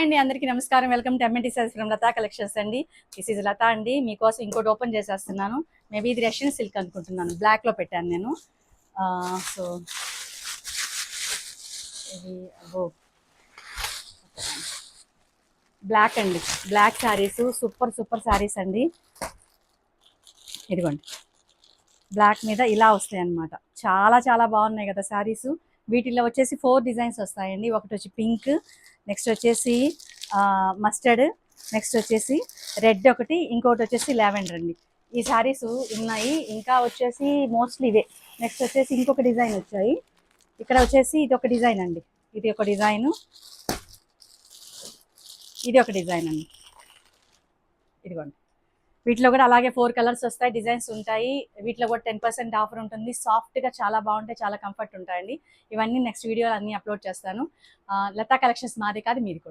అండి అందరికీ నమస్కారం. Welcome to MNT sarees from Latha collections అండి. దిస్ ఈజ్ లతా అండి. మీకోసం ఇంకోటి ఓపెన్ చేసేస్తున్నాను. మేబీ ఇది రష్యన్ సిల్క్ అనుకుంటున్నాను. బ్లాక్లో పెట్టాను నేను. సో ఇది బ్లాక్ అండి. బ్లాక్ శారీస్ సూపర్ శారీస్ అండి. ఇదిగోండి, బ్లాక్ మీద ఇలా వస్తాయి అన్నమాట. చాలా బాగున్నాయి కదా శారీస్. వీటిల్లో వచ్చేసి 4 డిజైన్స్ వస్తాయండి. ఒకటి వచ్చి పింక్, నెక్స్ట్ వచ్చేసి మస్టర్డ్, నెక్స్ట్ వచ్చేసి రెడ్ ఒకటి, ఇంకోటి వచ్చేసి లావెండర్ అండి. ఈ శారీస్ ఉన్నాయి. ఇంకా వచ్చేసి మోస్ట్లీ ఇవే. నెక్స్ట్ వచ్చేసి ఇంకొక డిజైన్ వచ్చాయి. ఇక్కడ వచ్చేసి ఇది ఒక డిజైన్ అండి. ఇది ఒక డిజైన్, ఇది ఒక డిజైన్ అండి. ఇదిగోండి, వీటిలో కూడా అలాగే 4 కలర్స్ వస్తాయి, డిజైన్స్ ఉంటాయి. వీటిలో కూడా 10% ఆఫర్ ఉంటుంది. సాఫ్ట్గా చాలా బాగుంటాయి, చాలా కంఫర్ట్ ఉంటాయండి. ఇవన్నీ నెక్స్ట్ వీడియో అన్ని అప్లోడ్ చేస్తాను. లతా కలెక్షన్స్ మాదే కాదు, మీది కూడా.